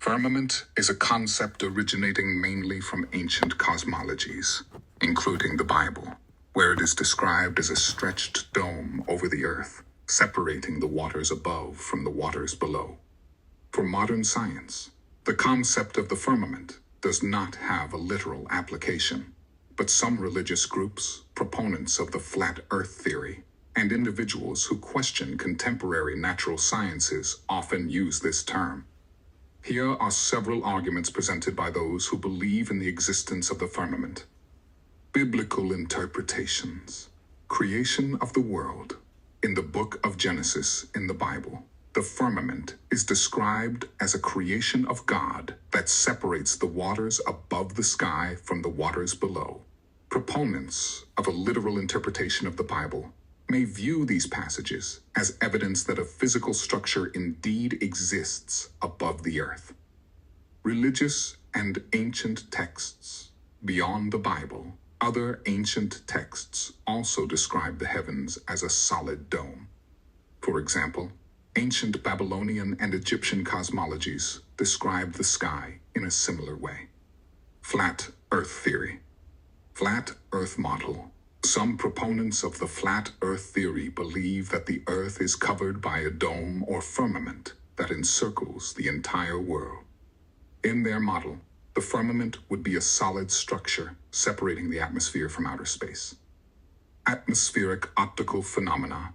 Firmament is a concept originating mainly from ancient cosmologies, including the Bible, where it is described as a stretched dome over the earth, separating the waters above from the waters below. For modern science, the concept of the firmament does not have a literal application, but some religious groups, proponents of the flat earth theory, and individuals who question contemporary natural sciences often use this term. Here are several arguments presented by those who believe in the existence of the firmament. Biblical interpretations. Creation of the world. In the book of Genesis in the Bible, the firmament is described as a creation of God that separates the waters above the sky from the waters below. Proponents of a literal interpretation of the Bible may view these passages as evidence that a physical structure indeed exists above the earth. Religious and ancient texts beyond the Bible. Other ancient texts also describe the heavens as a solid dome. For example, ancient Babylonian and Egyptian cosmologies describe the sky in a similar way. Flat Earth theory. Flat Earth model. Some proponents of the flat earth theory believe that the earth is covered by a dome or firmament that encircles the entire world. In their model, the firmament would be a solid structure separating the atmosphere from outer space. Atmospheric optical phenomena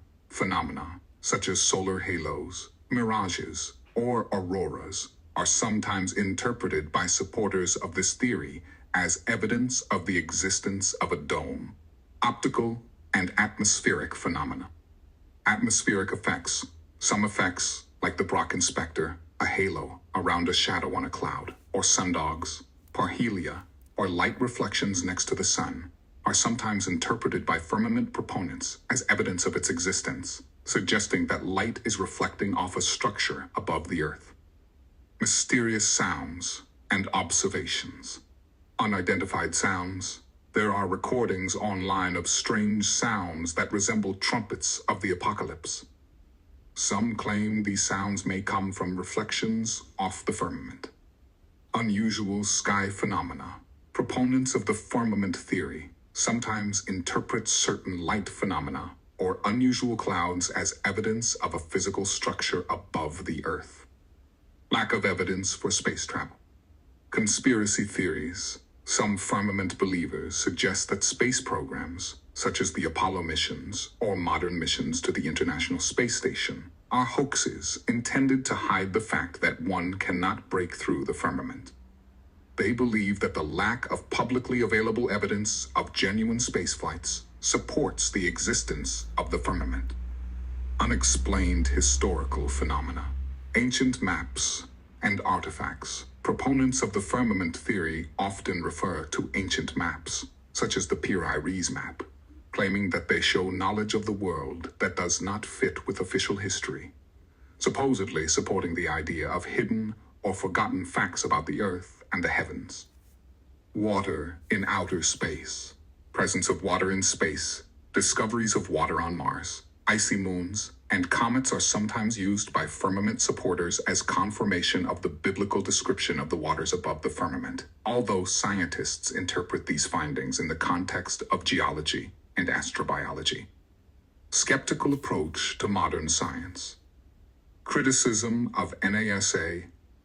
such as solar halos, mirages, or auroras are sometimes interpreted by supporters of this theory as evidence of the existence of a dome. Optical and atmospheric phenomena. Atmospheric effects. Some effects, like the Brocken specter, a halo around a shadow on a cloud, or sundogs, parhelia, or light reflections next to the sun, are sometimes interpreted by firmament proponents as evidence of its existence, suggesting that light is reflecting off a structure above the earth. Mysterious sounds and observations. Unidentified sounds. There are recordings online of strange sounds that resemble trumpets of the apocalypse. Some claim these sounds may come from reflections off the firmament. Unusual sky phenomena. Proponents of the firmament theory sometimes interpret certain light phenomena or unusual clouds as evidence of a physical structure above the earth. Lack of evidence for space travel. Conspiracy theories. Some firmament believers suggest that space programs, such as the Apollo missions or modern missions to the International Space Station, are hoaxes intended to hide the fact that one cannot break through the firmament. They believe that the lack of publicly available evidence of genuine space flights supports the existence of the firmament. Unexplained historical phenomena. Ancient maps and artifacts. Proponents of the firmament theory often refer to ancient maps, such as the Piri-Reis map, claiming that they show knowledge of the world that does not fit with official history, supposedly supporting the idea of hidden or forgotten facts about the earth and the heavens. Water in outer space. Presence of water in space. Discoveries of water on Mars, icy moons, and comets are sometimes used by firmament supporters as confirmation of the biblical description of the waters above the firmament, although scientists interpret these findings in the context of geology and astrobiology. Skeptical approach to modern science. Criticism of NASA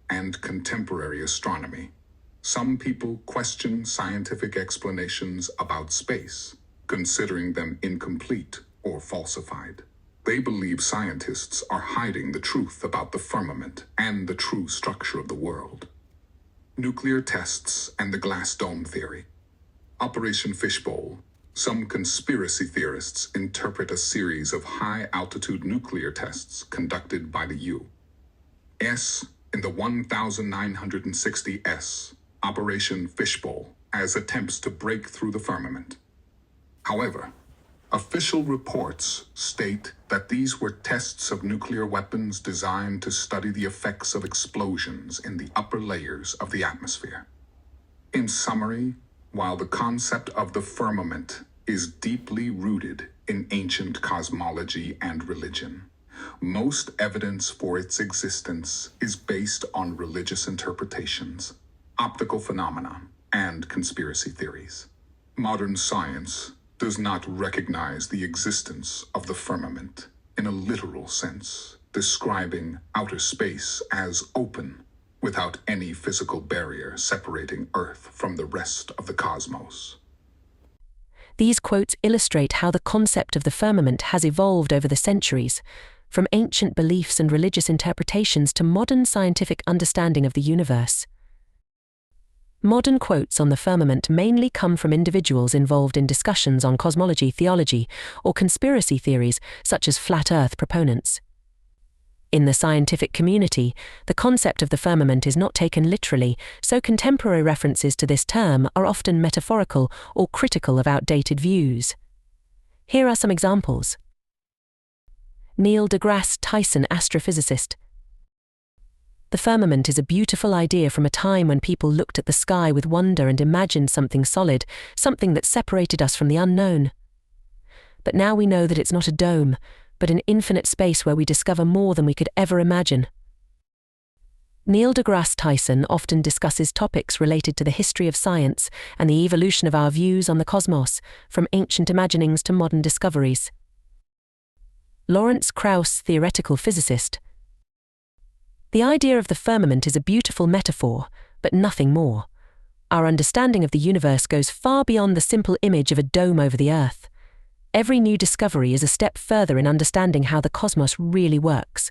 and contemporary astronomy. Some people question scientific explanations about space, considering them incomplete or falsified. They believe scientists are hiding the truth about the firmament and the true structure of the world. Nuclear tests and the glass dome theory. Operation Fishbowl. Some conspiracy theorists interpret a series of high-altitude nuclear tests conducted by the U.S. in the 1960s Operation Fishbowl as attempts to break through the firmament. However, official reports state that these were tests of nuclear weapons designed to study the effects of explosions in the upper layers of the atmosphere. In summary, while the concept of the firmament is deeply rooted in ancient cosmology and religion, Most evidence for its existence is based on religious interpretations, optical phenomena, and conspiracy theories. Modern science does not recognize the existence of the firmament in a literal sense, describing outer space as open, without any physical barrier separating Earth from the rest of the cosmos. These quotes illustrate how the concept of the firmament has evolved over the centuries, from ancient beliefs and religious interpretations to modern scientific understanding of the universe. Modern quotes on the firmament mainly come from individuals involved in discussions on cosmology, theology, or conspiracy theories such as flat Earth proponents. In the scientific community, the concept of the firmament is not taken literally, so contemporary references to this term are often metaphorical or critical of outdated views. Here are some examples. Neil deGrasse Tyson, astrophysicist. The firmament is a beautiful idea from a time when people looked at the sky with wonder and imagined something solid, something that separated us from the unknown. But now we know that it's not a dome, but an infinite space where we discover more than we could ever imagine. Neil deGrasse Tyson often discusses topics related to the history of science and the evolution of our views on the cosmos, from ancient imaginings to modern discoveries. Lawrence Krauss, theoretical physicist. The idea of the firmament is a beautiful metaphor, but nothing more. Our understanding of the universe goes far beyond the simple image of a dome over the Earth. Every new discovery is a step further in understanding how the cosmos really works.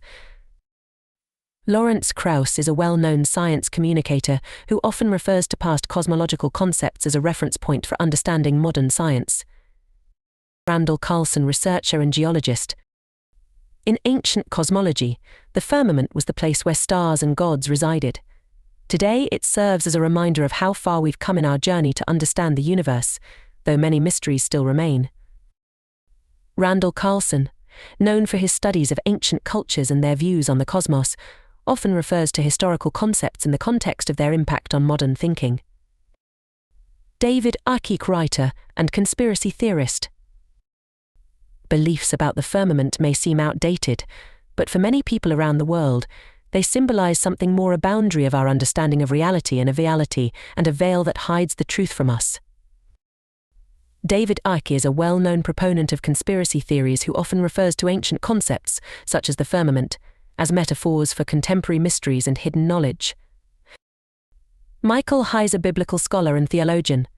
Lawrence Krauss is a well-known science communicator who often refers to past cosmological concepts as a reference point for understanding modern science. Randall Carlson, researcher and geologist. In ancient cosmology, the firmament was the place where stars and gods resided. Today, it serves as a reminder of how far we've come in our journey to understand the universe, though many mysteries still remain. Randall Carlson, known for his studies of ancient cultures and their views on the cosmos, often refers to historical concepts in the context of their impact on modern thinking. David Icke, writer and conspiracy theorist. Beliefs about the firmament may seem outdated, but for many people around the world, they symbolize something more, a boundary of our understanding of reality and a veil that hides the truth from us. David Icke is a well-known proponent of conspiracy theories who often refers to ancient concepts, such as the firmament, as metaphors for contemporary mysteries and hidden knowledge. Michael Heiser, biblical scholar and theologian.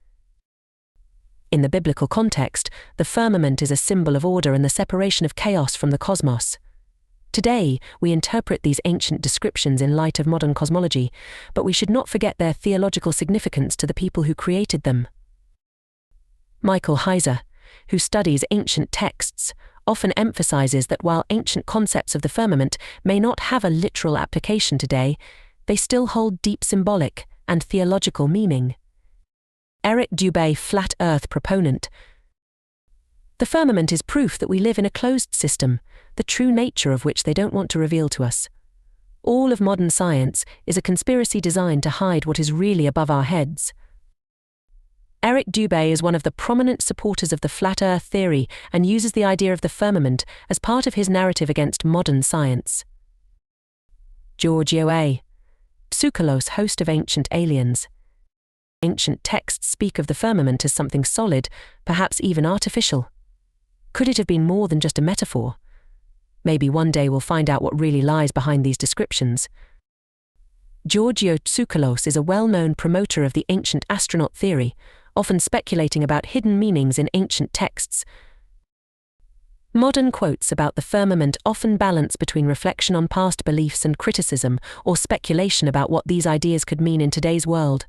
In the biblical context, the firmament is a symbol of order and the separation of chaos from the cosmos. Today, we interpret these ancient descriptions in light of modern cosmology, but we should not forget their theological significance to the people who created them. Michael Heiser, who studies ancient texts, often emphasizes that while ancient concepts of the firmament may not have a literal application today, they still hold deep symbolic and theological meaning. Eric Dubé, flat Earth proponent. The firmament is proof that we live in a closed system, the true nature of which they don't want to reveal to us. All of modern science is a conspiracy designed to hide what is really above our heads. Eric Dubé is one of the prominent supporters of the flat Earth theory and uses the idea of the firmament as part of his narrative against modern science. Giorgio A. Tsoukalos, host of Ancient Aliens. Ancient texts speak of the firmament as something solid, perhaps even artificial. Could it have been more than just a metaphor? Maybe one day we'll find out what really lies behind these descriptions. Giorgio Tsoukalos is a well-known promoter of the ancient astronaut theory, often speculating about hidden meanings in ancient texts. Modern quotes about the firmament often balance between reflection on past beliefs and criticism or speculation about what these ideas could mean in today's world.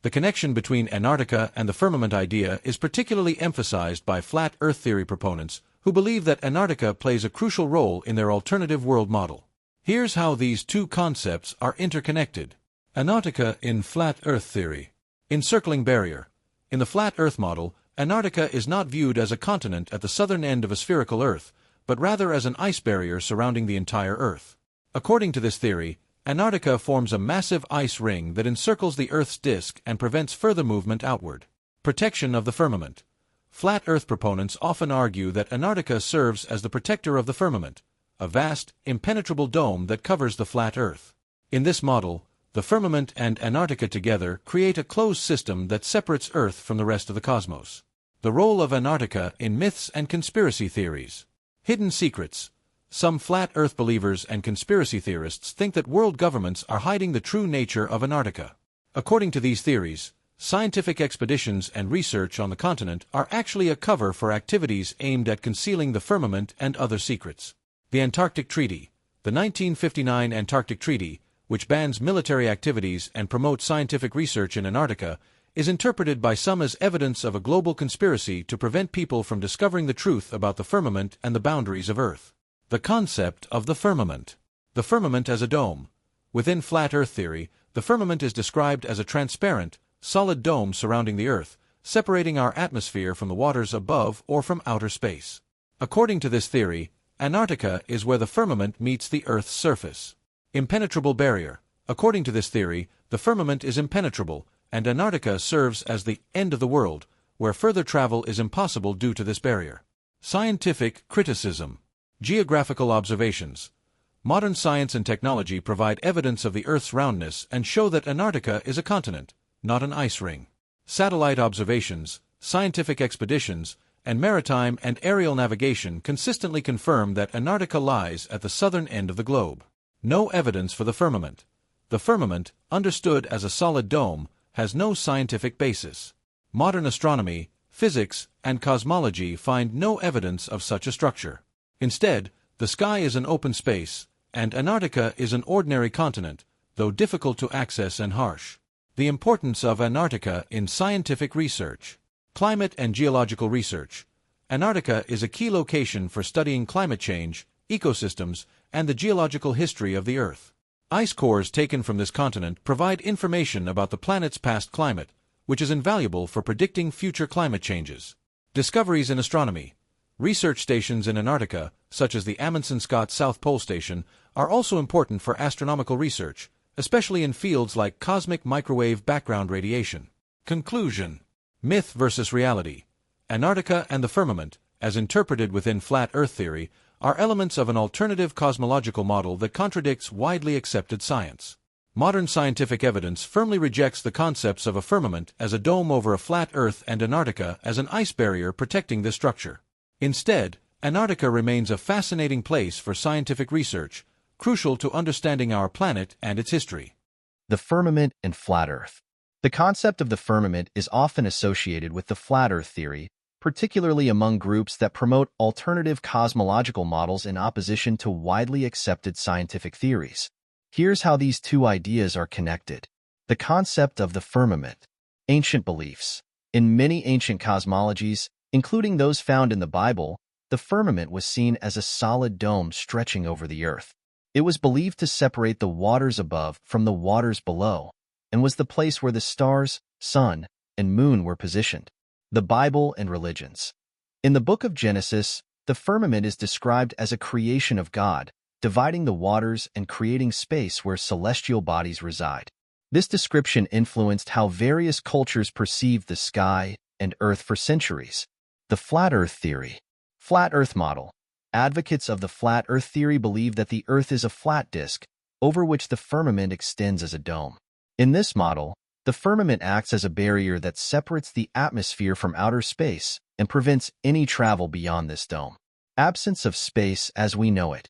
The connection between Antarctica and the firmament idea is particularly emphasized by flat Earth theory proponents who believe that Antarctica plays a crucial role in their alternative world model. Here's how these two concepts are interconnected. Antarctica in flat Earth theory. Encircling barrier. In the flat Earth model, Antarctica is not viewed as a continent at the southern end of a spherical Earth, but rather as an ice barrier surrounding the entire Earth. According to this theory, Antarctica forms a massive ice ring that encircles the Earth's disk and prevents further movement outward. Protection of the firmament. Flat Earth proponents often argue that Antarctica serves as the protector of the firmament, a vast, impenetrable dome that covers the flat Earth. In this model, the firmament and Antarctica together create a closed system that separates Earth from the rest of the cosmos. The role of Antarctica in myths and conspiracy theories. Hidden secrets. Some flat Earth believers and conspiracy theorists think that world governments are hiding the true nature of Antarctica. According to these theories, scientific expeditions and research on the continent are actually a cover for activities aimed at concealing the firmament and other secrets. The Antarctic Treaty. The 1959 Antarctic Treaty, which bans military activities and promotes scientific research in Antarctica, is interpreted by some as evidence of a global conspiracy to prevent people from discovering the truth about the firmament and the boundaries of Earth. The concept of the firmament. The firmament as a dome. Within flat Earth theory, the firmament is described as a transparent, solid dome surrounding the Earth, separating our atmosphere from the waters above or from outer space. According to this theory, Antarctica is where the firmament meets the Earth's surface. Impenetrable barrier. According to this theory, the firmament is impenetrable, and Antarctica serves as the end of the world, where further travel is impossible due to this barrier. Scientific criticism. Geographical observations. Modern science and technology provide evidence of the Earth's roundness and show that Antarctica is a continent, not an ice ring. Satellite observations, scientific expeditions, and maritime and aerial navigation consistently confirm that Antarctica lies at the southern end of the globe. No evidence for the firmament. The firmament, understood as a solid dome, has no scientific basis. Modern astronomy, physics, and cosmology find no evidence of such a structure. Instead, the sky is an open space, and Antarctica is an ordinary continent, though difficult to access and harsh. The importance of Antarctica in scientific research. Climate and geological research. Antarctica is a key location for studying climate change, ecosystems, and the geological history of the Earth. Ice cores taken from this continent provide information about the planet's past climate, which is invaluable for predicting future climate changes. Discoveries in astronomy. Research stations in Antarctica, such as the Amundsen Scott South Pole Station, are also important for astronomical research, especially in fields like cosmic microwave background radiation. Conclusion. Myth versus reality. Antarctica and the firmament, as interpreted within flat Earth theory, are elements of an alternative cosmological model that contradicts widely accepted science. Modern scientific evidence firmly rejects the concepts of a firmament as a dome over a flat Earth and Antarctica as an ice barrier protecting this structure. Instead, Antarctica remains a fascinating place for scientific research, crucial to understanding our planet and its history. The firmament and flat Earth. The concept of the firmament is often associated with the flat Earth theory, particularly among groups that promote alternative cosmological models in opposition to widely accepted scientific theories. Here's how these two ideas are connected. The concept of the firmament. Ancient beliefs. In many ancient cosmologies, including those found in the Bible, the firmament was seen as a solid dome stretching over the Earth. It was believed to separate the waters above from the waters below, and was the place where the stars, sun, and moon were positioned. The Bible and religions. In the book of Genesis, the firmament is described as a creation of God, dividing the waters and creating space where celestial bodies reside. This description influenced how various cultures perceived the sky and Earth for centuries. The flat Earth theory. Flat Earth model. Advocates of the flat Earth theory believe that the Earth is a flat disk, over which the firmament extends as a dome. In this model, the firmament acts as a barrier that separates the atmosphere from outer space and prevents any travel beyond this dome. Absence of space as we know it.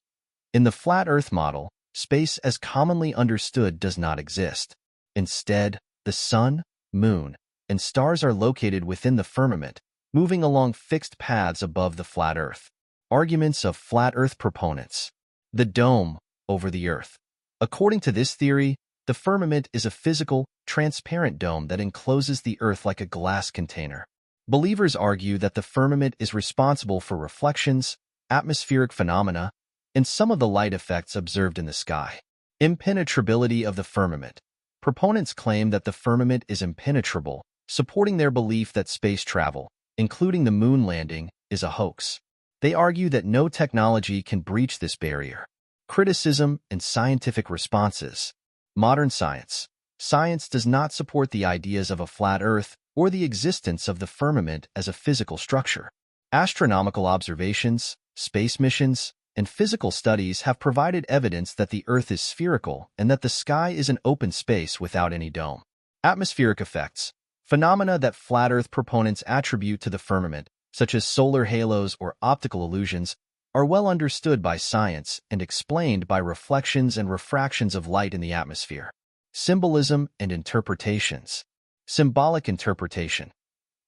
In the flat Earth model, space as commonly understood does not exist. Instead, the sun, moon, and stars are located within the firmament, moving along fixed paths above the flat Earth. Arguments of flat Earth proponents. The dome over the Earth. According to this theory, the firmament is a physical, transparent dome that encloses the Earth like a glass container. Believers argue that the firmament is responsible for reflections, atmospheric phenomena, and some of the light effects observed in the sky. Impenetrability of the firmament. Proponents claim that the firmament is impenetrable, supporting their belief that space travel, including the moon landing, is a hoax. They argue that no technology can breach this barrier. Criticism and scientific responses. Modern science. Science does not support the ideas of a flat Earth or the existence of the firmament as a physical structure. Astronomical observations, space missions, and physical studies have provided evidence that the Earth is spherical and that the sky is an open space without any dome. Atmospheric effects, phenomena that flat Earth proponents attribute to the firmament, such as solar halos or optical illusions, are well understood by science and explained by reflections and refractions of light in the atmosphere. Symbolism and interpretations. Symbolic interpretation.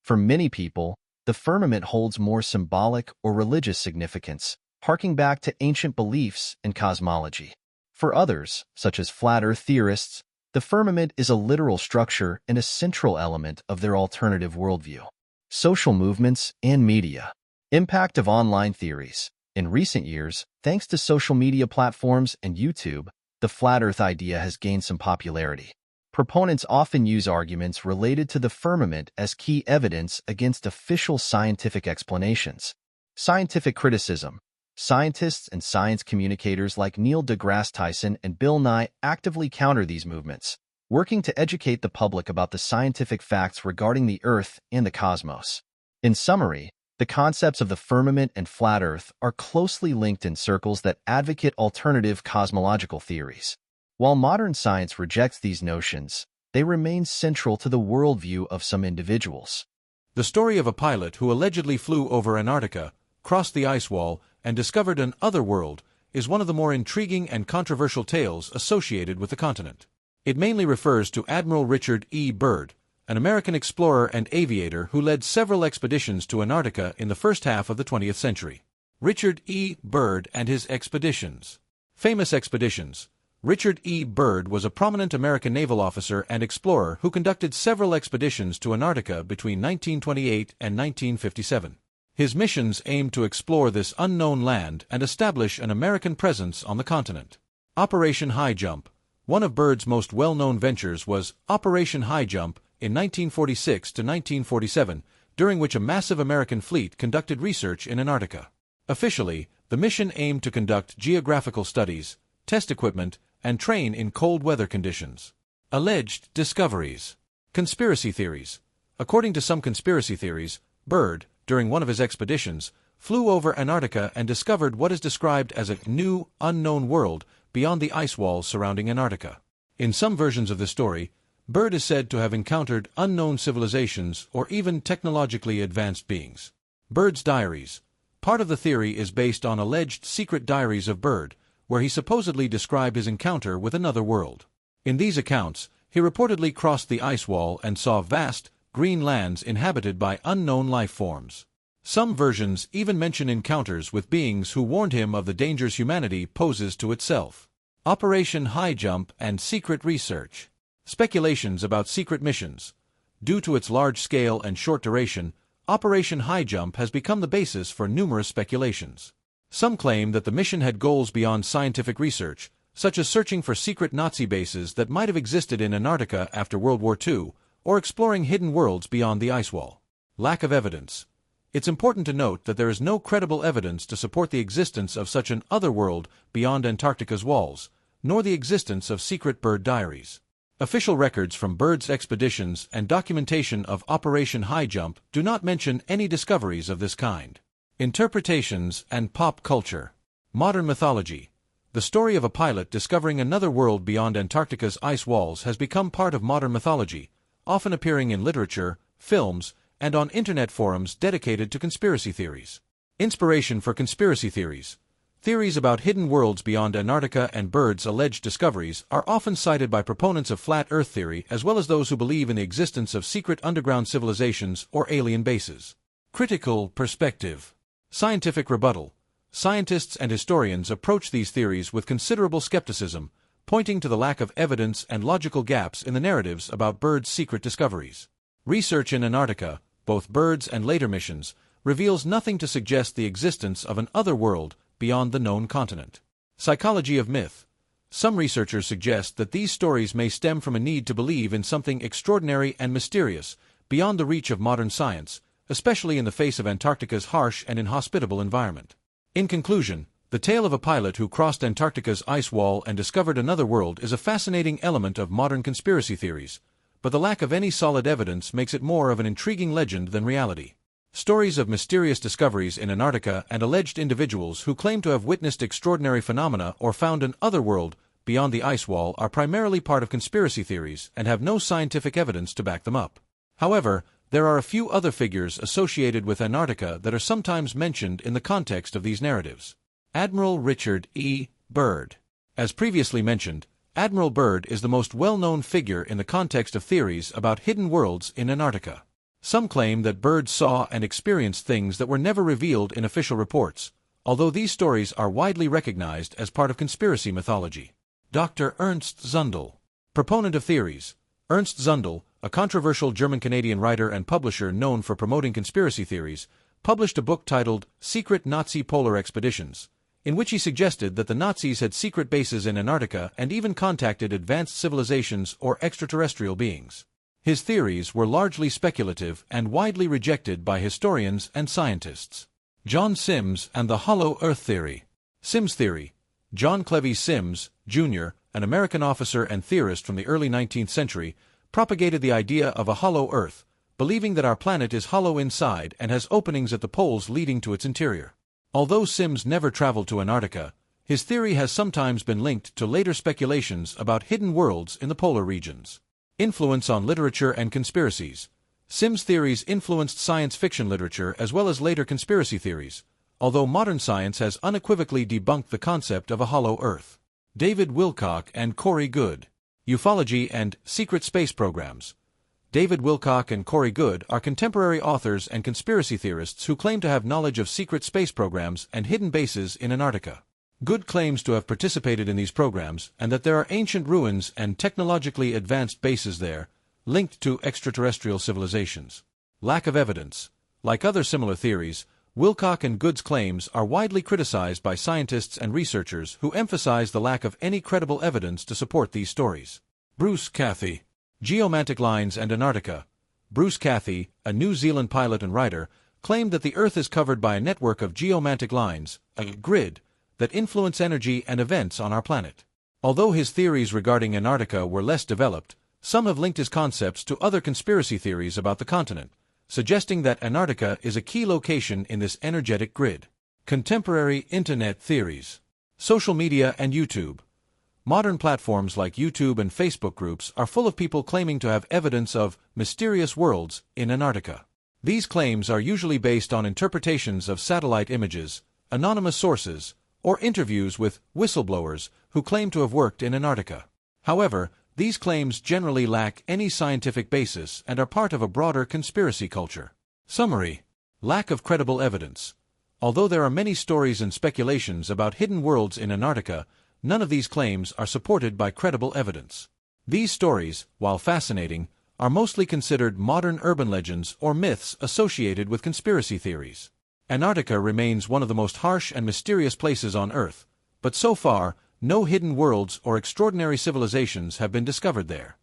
For many people, the firmament holds more symbolic or religious significance, harking back to ancient beliefs and cosmology. For others, such as flat Earth theorists, the firmament is a literal structure and a central element of their alternative worldview. Social movements and media. Impact of online theories. In recent years, thanks to social media platforms and YouTube, the flat Earth idea has gained some popularity. Proponents often use arguments related to the firmament as key evidence against official scientific explanations. Scientific criticism. Scientists and science communicators like Neil deGrasse Tyson and Bill Nye actively counter these movements, working to educate the public about the scientific facts regarding the Earth and the cosmos. In summary, the concepts of the firmament and flat Earth are closely linked in circles that advocate alternative cosmological theories. While modern science rejects these notions, they remain central to the worldview of some individuals. The story of a pilot who allegedly flew over Antarctica, crossed the ice wall, and discovered an other world is one of the more intriguing and controversial tales associated with the continent. It mainly refers to Admiral Richard E. Byrd, an American explorer and aviator who led several expeditions to Antarctica in the first half of the 20th century. Richard E. Byrd and his expeditions. Famous expeditions. Richard E. Byrd was a prominent American naval officer and explorer who conducted several expeditions to Antarctica between 1928 and 1957. His missions aimed to explore this unknown land and establish an American presence on the continent. Operation High Jump. One of Byrd's most well-known ventures was Operation High Jump in 1946 to 1947, during which a massive American fleet conducted research in Antarctica. Officially, the mission aimed to conduct geographical studies, test equipment, and train in cold weather conditions. Alleged discoveries. Conspiracy theories. According to some conspiracy theories, Byrd, during one of his expeditions, flew over Antarctica and discovered what is described as a new, unknown world beyond the ice walls surrounding Antarctica. In some versions of the story, Byrd is said to have encountered unknown civilizations or even technologically advanced beings. Byrd's diaries. Part of the theory is based on alleged secret diaries of Byrd, where he supposedly described his encounter with another world. In these accounts, he reportedly crossed the ice wall and saw vast, green lands inhabited by unknown life forms. Some versions even mention encounters with beings who warned him of the dangers humanity poses to itself. Operation High Jump and secret research. Speculations about secret missions. Due to its large scale and short duration, Operation High Jump has become the basis for numerous speculations. Some claim that the mission had goals beyond scientific research, such as searching for secret Nazi bases that might have existed in Antarctica after World War II, or exploring hidden worlds beyond the ice wall. Lack of evidence. It's important to note that there is no credible evidence to support the existence of such an other world beyond Antarctica's walls, nor the existence of secret Byrd diaries. Official records from Byrd's expeditions and documentation of Operation High Jump do not mention any discoveries of this kind. Interpretations and pop culture. Modern mythology. The story of a pilot discovering another world beyond Antarctica's ice walls has become part of modern mythology, often appearing in literature, films, and on internet forums dedicated to conspiracy theories. Inspiration for conspiracy theories. Theories about hidden worlds beyond Antarctica and Byrd's alleged discoveries are often cited by proponents of flat Earth theory as well as those who believe in the existence of secret underground civilizations or alien bases. Critical perspective. Scientific rebuttal. Scientists and historians approach these theories with considerable skepticism, pointing to the lack of evidence and logical gaps in the narratives about Byrd's secret discoveries. Research in Antarctica, both Byrd's and later missions, reveals nothing to suggest the existence of an other world beyond the known continent. Psychology of myth. Some researchers suggest that these stories may stem from a need to believe in something extraordinary and mysterious, beyond the reach of modern science, especially in the face of Antarctica's harsh and inhospitable environment. In conclusion, the tale of a pilot who crossed Antarctica's ice wall and discovered another world is a fascinating element of modern conspiracy theories, but the lack of any solid evidence makes it more of an intriguing legend than reality. Stories of mysterious discoveries in Antarctica and alleged individuals who claim to have witnessed extraordinary phenomena or found an other world beyond the ice wall are primarily part of conspiracy theories and have no scientific evidence to back them up. However, there are a few other figures associated with Antarctica that are sometimes mentioned in the context of these narratives. Admiral Richard E. Byrd. As previously mentioned, Admiral Byrd is the most well-known figure in the context of theories about hidden worlds in Antarctica. Some claim that Byrd saw and experienced things that were never revealed in official reports, although these stories are widely recognized as part of conspiracy mythology. Dr. Ernst Zundel. Proponent of theories. Ernst Zundel, a controversial German-Canadian writer and publisher known for promoting conspiracy theories, published a book titled Secret Nazi Polar Expeditions, in which he suggested that the Nazis had secret bases in Antarctica and even contacted advanced civilizations or extraterrestrial beings. His theories were largely speculative and widely rejected by historians and scientists. John Sims and the Hollow Earth Theory. Sims Theory. John Clevey Sims, Jr., an American officer and theorist from the early 19th century, propagated the idea of a hollow Earth, believing that our planet is hollow inside and has openings at the poles leading to its interior. Although Sims never traveled to Antarctica, his theory has sometimes been linked to later speculations about hidden worlds in the polar regions. Influence on literature and conspiracies. Sims' theories influenced science fiction literature as well as later conspiracy theories, although modern science has unequivocally debunked the concept of a hollow Earth. David Wilcock and Corey Goode. Ufology and secret space programs. David Wilcock and Corey Goode are contemporary authors and conspiracy theorists who claim to have knowledge of secret space programs and hidden bases in Antarctica. Goode claims to have participated in these programs and that there are ancient ruins and technologically advanced bases there, linked to extraterrestrial civilizations. Lack of evidence. Like other similar theories, Wilcock and Goode's claims are widely criticized by scientists and researchers who emphasize the lack of any credible evidence to support these stories. Bruce Cathy. Geomantic Lines and Antarctica. Bruce Cathy, a New Zealand pilot and writer, claimed that the Earth is covered by a network of geomantic lines, a grid, that influence energy and events on our planet. Although his theories regarding Antarctica were less developed, some have linked his concepts to other conspiracy theories about the continent, suggesting that Antarctica is a key location in this energetic grid. Contemporary Internet theories. Social media and YouTube. Modern platforms like YouTube and Facebook groups are full of people claiming to have evidence of mysterious worlds in Antarctica. These claims are usually based on interpretations of satellite images, anonymous sources, or interviews with whistleblowers who claim to have worked in Antarctica. However, these claims generally lack any scientific basis and are part of a broader conspiracy culture. Summary. Lack of credible evidence. Although there are many stories and speculations about hidden worlds in Antarctica, none of these claims are supported by credible evidence. These stories, while fascinating, are mostly considered modern urban legends or myths associated with conspiracy theories. Antarctica remains one of the most harsh and mysterious places on Earth, but so far, no hidden worlds or extraordinary civilizations have been discovered there.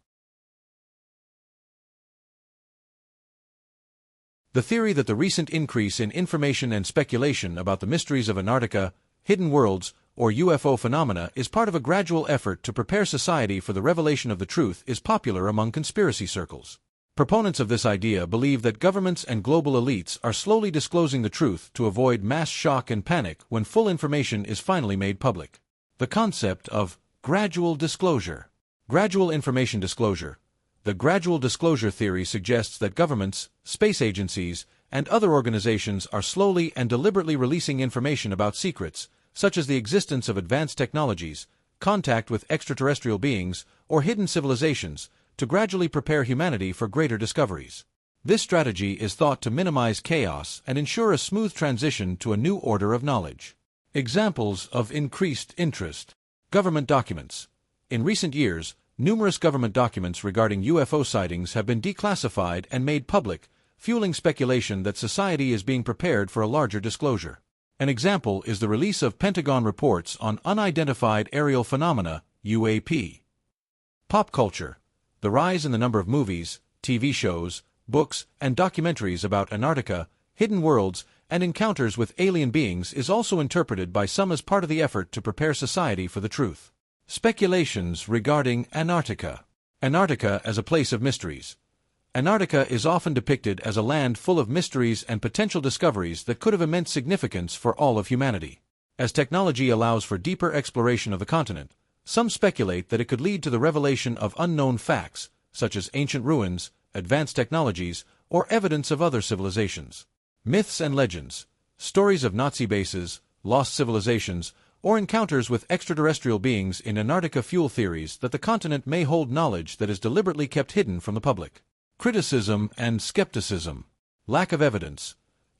The theory that the recent increase in information and speculation about the mysteries of Antarctica, hidden worlds, or UFO phenomena is part of a gradual effort to prepare society for the revelation of the truth is popular among conspiracy circles. Proponents of this idea believe that governments and global elites are slowly disclosing the truth to avoid mass shock and panic when full information is finally made public. The concept of gradual disclosure. Gradual information disclosure. The gradual disclosure theory suggests that governments, space agencies, and other organizations are slowly and deliberately releasing information about secrets, such as the existence of advanced technologies, contact with extraterrestrial beings, or hidden civilizations, to gradually prepare humanity for greater discoveries. This strategy is thought to minimize chaos and ensure a smooth transition to a new order of knowledge. Examples of increased interest. Government documents. In recent years, numerous government documents regarding UFO sightings have been declassified and made public, fueling speculation that society is being prepared for a larger disclosure. An example is the release of Pentagon reports on unidentified aerial phenomena, UAP. Pop culture. The rise in the number of movies, TV shows, books, and documentaries about Antarctica, hidden worlds, and encounters with alien beings is also interpreted by some as part of the effort to prepare society for the truth. Speculations regarding Antarctica. Antarctica as a place of mysteries. Antarctica is often depicted as a land full of mysteries and potential discoveries that could have immense significance for all of humanity. As technology allows for deeper exploration of the continent, some speculate that it could lead to the revelation of unknown facts, such as ancient ruins, advanced technologies, or evidence of other civilizations. Myths and legends, stories of Nazi bases, lost civilizations, or encounters with extraterrestrial beings in Antarctica fuel theories that the continent may hold knowledge that is deliberately kept hidden from the public. Criticism and skepticism. Lack of evidence.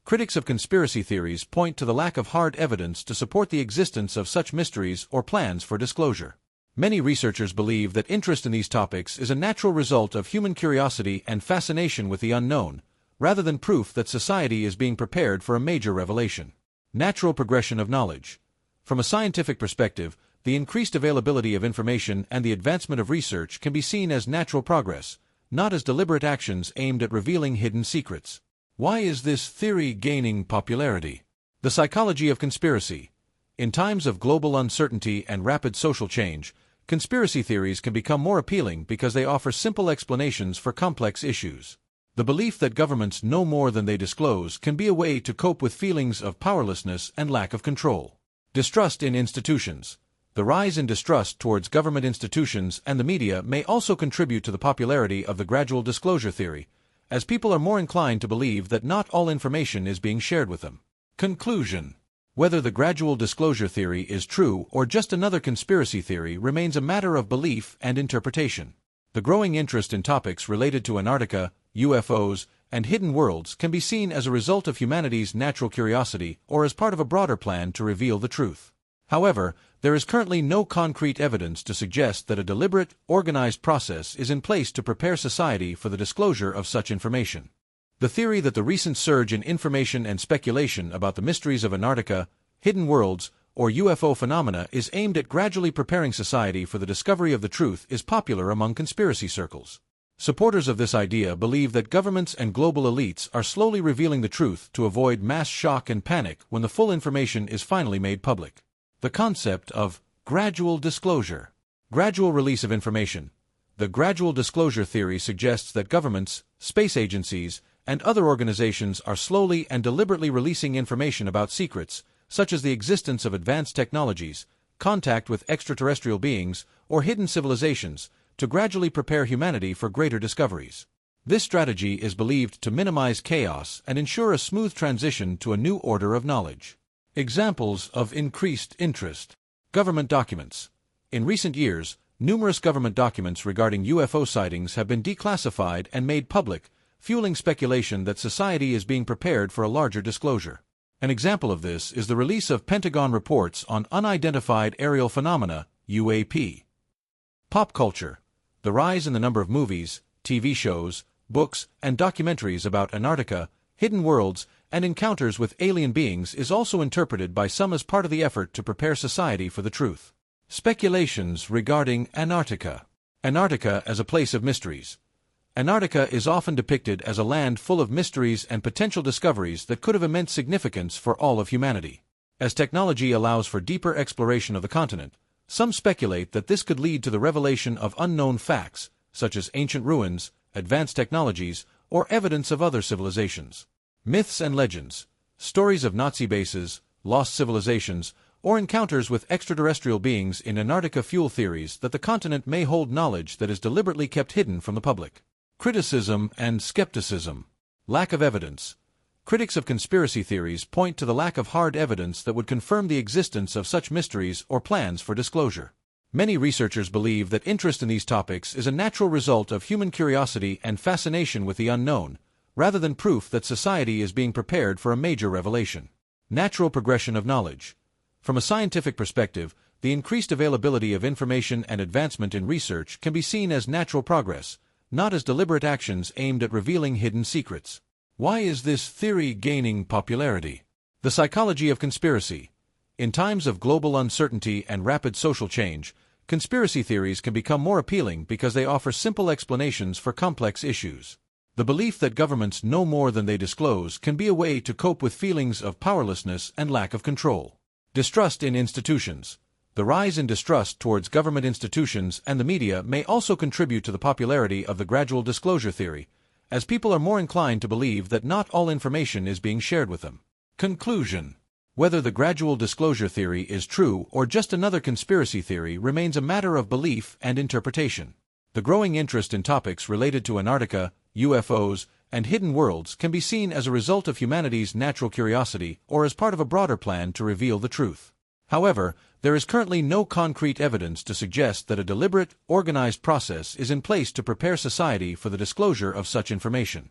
Critics of conspiracy theories point to the lack of hard evidence to support the existence of such mysteries or plans for disclosure. Many researchers believe that interest in these topics is a natural result of human curiosity and fascination with the unknown, rather than proof that society is being prepared for a major revelation. Natural progression of knowledge. From a scientific perspective, the increased availability of information and the advancement of research can be seen as natural progress, not as deliberate actions aimed at revealing hidden secrets. Why is this theory gaining popularity? The psychology of conspiracy. In times of global uncertainty and rapid social change, conspiracy theories can become more appealing because they offer simple explanations for complex issues. The belief that governments know more than they disclose can be a way to cope with feelings of powerlessness and lack of control. Distrust in institutions. The rise in distrust towards government institutions and the media may also contribute to the popularity of the gradual disclosure theory, as people are more inclined to believe that not all information is being shared with them. Conclusion. Whether the gradual disclosure theory is true or just another conspiracy theory remains a matter of belief and interpretation. The growing interest in topics related to Antarctica, UFOs, and hidden worlds can be seen as a result of humanity's natural curiosity or as part of a broader plan to reveal the truth. However, there is currently no concrete evidence to suggest that a deliberate, organized process is in place to prepare society for the disclosure of such information. The theory that the recent surge in information and speculation about the mysteries of Antarctica, hidden worlds, or UFO phenomena is aimed at gradually preparing society for the discovery of the truth is popular among conspiracy circles. Supporters of this idea believe that governments and global elites are slowly revealing the truth to avoid mass shock and panic when the full information is finally made public. The concept of gradual disclosure. Gradual release of information. The gradual disclosure theory suggests that governments, space agencies, and other organizations are slowly and deliberately releasing information about secrets, such as the existence of advanced technologies, contact with extraterrestrial beings, or hidden civilizations, to gradually prepare humanity for greater discoveries. This strategy is believed to minimize chaos and ensure a smooth transition to a new order of knowledge. Examples of increased interest. Government documents. In recent years, numerous government documents regarding UFO sightings have been declassified and made public, fueling speculation that society is being prepared for a larger disclosure. An example of this is the release of Pentagon reports on unidentified aerial phenomena, UAP. Pop culture. The rise in the number of movies, TV shows, books, and documentaries about Antarctica, hidden worlds, and encounters with alien beings is also interpreted by some as part of the effort to prepare society for the truth. Speculations regarding Antarctica. Antarctica as a place of mysteries. Antarctica is often depicted as a land full of mysteries and potential discoveries that could have immense significance for all of humanity. As technology allows for deeper exploration of the continent, some speculate that this could lead to the revelation of unknown facts, such as ancient ruins, advanced technologies, or evidence of other civilizations. Myths and legends. Stories of Nazi bases, lost civilizations, or encounters with extraterrestrial beings in Antarctica fuel theories that the continent may hold knowledge that is deliberately kept hidden from the public. Criticism and skepticism. Lack of evidence. Critics of conspiracy theories point to the lack of hard evidence that would confirm the existence of such mysteries or plans for disclosure. Many researchers believe that interest in these topics is a natural result of human curiosity and fascination with the unknown, rather than proof that society is being prepared for a major revelation. Natural progression of knowledge. From a scientific perspective, the increased availability of information and advancement in research can be seen as natural progress, not as deliberate actions aimed at revealing hidden secrets. Why is this theory gaining popularity? The psychology of conspiracy. In times of global uncertainty and rapid social change, conspiracy theories can become more appealing because they offer simple explanations for complex issues. The belief that governments know more than they disclose can be a way to cope with feelings of powerlessness and lack of control. Distrust in institutions. The rise in distrust towards government institutions and the media may also contribute to the popularity of the gradual disclosure theory, as people are more inclined to believe that not all information is being shared with them. Conclusion: whether the gradual disclosure theory is true or just another conspiracy theory remains a matter of belief and interpretation. The growing interest in topics related to Antarctica, UFOs, and hidden worlds can be seen as a result of humanity's natural curiosity or as part of a broader plan to reveal the truth. However, there is currently no concrete evidence to suggest that a deliberate, organized process is in place to prepare society for the disclosure of such information.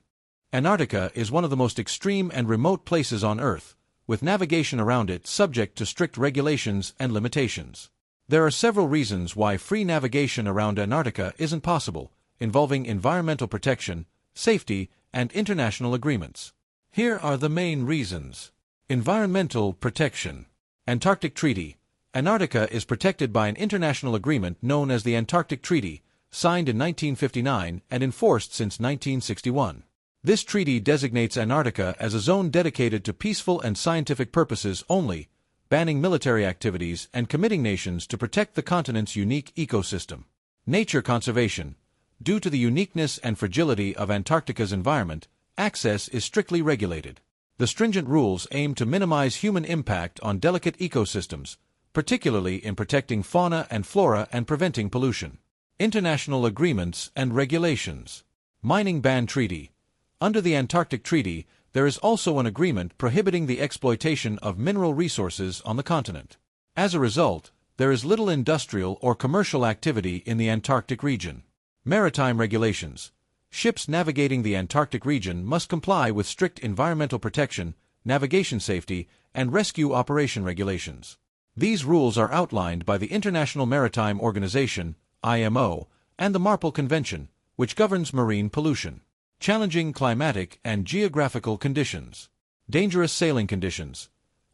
Antarctica is one of the most extreme and remote places on Earth, with navigation around it subject to strict regulations and limitations. There are several reasons why free navigation around Antarctica isn't possible, involving environmental protection, safety, and international agreements. Here are the main reasons. Environmental protection. Antarctic Treaty. Antarctica is protected by an international agreement known as the Antarctic Treaty, signed in 1959 and enforced since 1961. This treaty designates Antarctica as a zone dedicated to peaceful and scientific purposes only, banning military activities and committing nations to protect the continent's unique ecosystem. Nature conservation. Due to the uniqueness and fragility of Antarctica's environment, access is strictly regulated. The stringent rules aim to minimize human impact on delicate ecosystems, particularly in protecting fauna and flora and preventing pollution. International agreements and regulations. Mining Ban Treaty. Under the Antarctic Treaty, there is also an agreement prohibiting the exploitation of mineral resources on the continent. As a result, there is little industrial or commercial activity in the Antarctic region. Maritime regulations. Ships navigating the Antarctic region must comply with strict environmental protection, navigation safety, and rescue operation regulations. These rules are outlined by the International Maritime Organization, IMO, and the MARPOL Convention, which governs marine pollution. Challenging climatic and geographical conditions. Dangerous sailing conditions.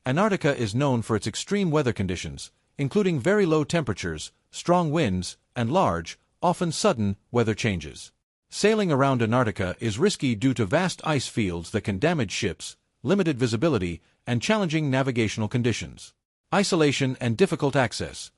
Antarctica is known for its extreme weather conditions, including very low temperatures, strong winds, and large, often sudden, weather changes. Sailing around Antarctica is risky due to vast ice fields that can damage ships, limited visibility, and challenging navigational conditions. Isolation and difficult access.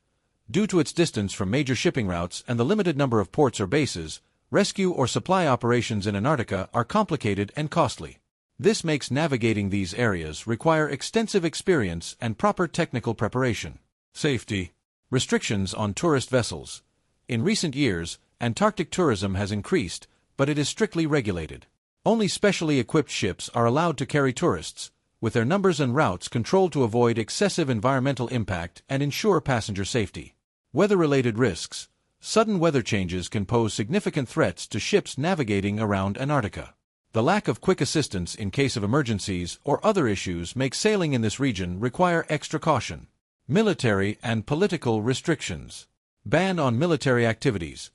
Due to its distance from major shipping routes and the limited number of ports or bases, rescue or supply operations in Antarctica are complicated and costly. This makes navigating these areas require extensive experience and proper technical preparation. Safety. Restrictions on tourist vessels. In recent years, Antarctic tourism has increased, but it is strictly regulated. Only specially equipped ships are allowed to carry tourists, with their numbers and routes controlled to avoid excessive environmental impact and ensure passenger safety. Weather-related risks. Sudden weather changes can pose significant threats to ships navigating around Antarctica. The lack of quick assistance in case of emergencies or other issues makes sailing in this region require extra caution. Military and political restrictions. Ban on military activities.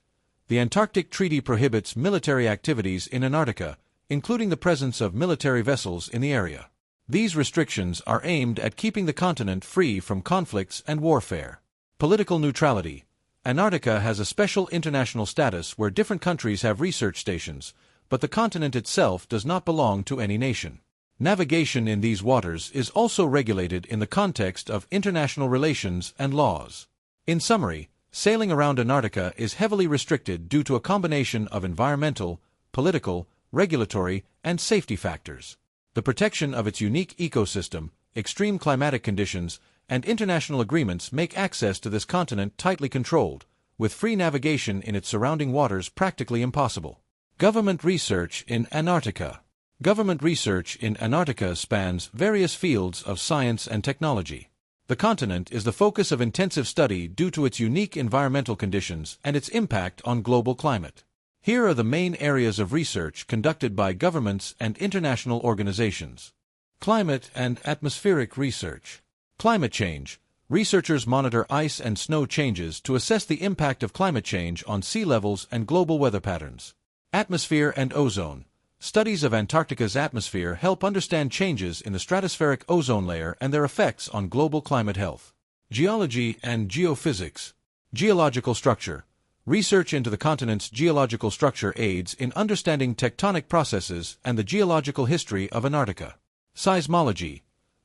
The Antarctic Treaty prohibits military activities in Antarctica, including the presence of military vessels in the area. These restrictions are aimed at keeping the continent free from conflicts and warfare. Political neutrality. Antarctica has a special international status where different countries have research stations, but the continent itself does not belong to any nation. Navigation in these waters is also regulated in the context of international relations and laws. In summary, sailing around Antarctica is heavily restricted due to a combination of environmental, political, regulatory, and safety factors. The protection of its unique ecosystem, extreme climatic conditions, and international agreements make access to this continent tightly controlled, with free navigation in its surrounding waters practically impossible. Government research in Antarctica. Government research in Antarctica spans various fields of science and technology. The continent is the focus of intensive study due to its unique environmental conditions and its impact on global climate. Here are the main areas of research conducted by governments and international organizations. Climate and atmospheric research. Climate change. Researchers monitor ice and snow changes to assess the impact of climate change on sea levels and global weather patterns. Atmosphere and ozone. Studies of Antarctica's atmosphere help understand changes in the stratospheric ozone layer and their effects on global climate health. Geology and geophysics. Geological structure. Research into the continent's geological structure aids in understanding tectonic processes and the geological history of Antarctica. Seismology.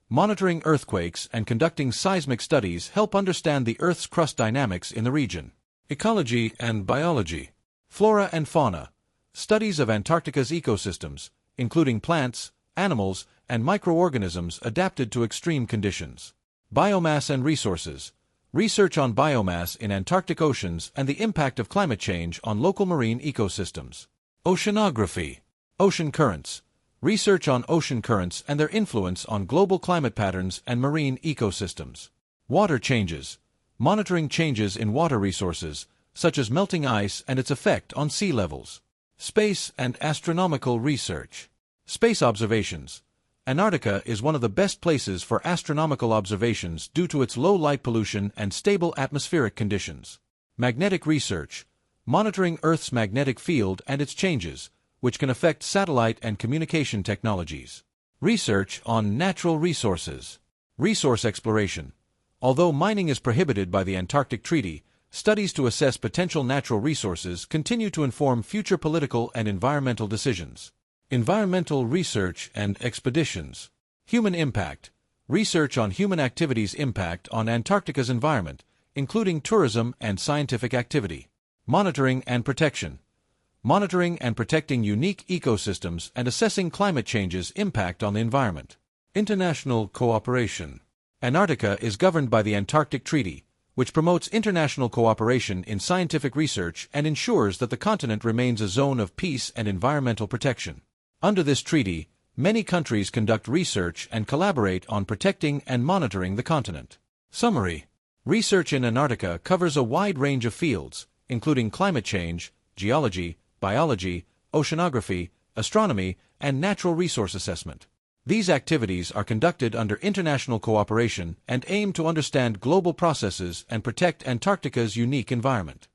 Monitoring earthquakes and conducting seismic studies help understand the Earth's crust dynamics in the region. Ecology and biology. Flora and fauna. Studies of Antarctica's ecosystems, including plants, animals, and microorganisms adapted to extreme conditions. Biomass and resources. Research on biomass in Antarctic oceans and the impact of climate change on local marine ecosystems. Oceanography. Ocean currents. Research on ocean currents and their influence on global climate patterns and marine ecosystems. Water changes. Monitoring changes in water resources, such as melting ice and its effect on sea levels. Space and astronomical research. Space observations. Antarctica is one of the best places for astronomical observations due to its low light pollution and stable atmospheric conditions. Magnetic research. Monitoring Earth's magnetic field and its changes, which can affect satellite and communication technologies. Research on natural resources. Resource exploration. Although mining is prohibited by the Antarctic Treaty, studies to assess potential natural resources continue to inform future political and environmental decisions. Environmental research and expeditions. Human impact. Research on human activities' impact on Antarctica's environment, including tourism and scientific activity. Monitoring and protection. Monitoring and protecting unique ecosystems and assessing climate change's impact on the environment. International cooperation. Antarctica is governed by the Antarctic Treaty, which promotes international cooperation in scientific research and ensures that the continent remains a zone of peace and environmental protection. Under this treaty, many countries conduct research and collaborate on protecting and monitoring the continent. Summary. Research in Antarctica covers a wide range of fields, including climate change, geology, biology, oceanography, astronomy, and natural resource assessment. These activities are conducted under international cooperation and aim to understand global processes and protect Antarctica's unique environment.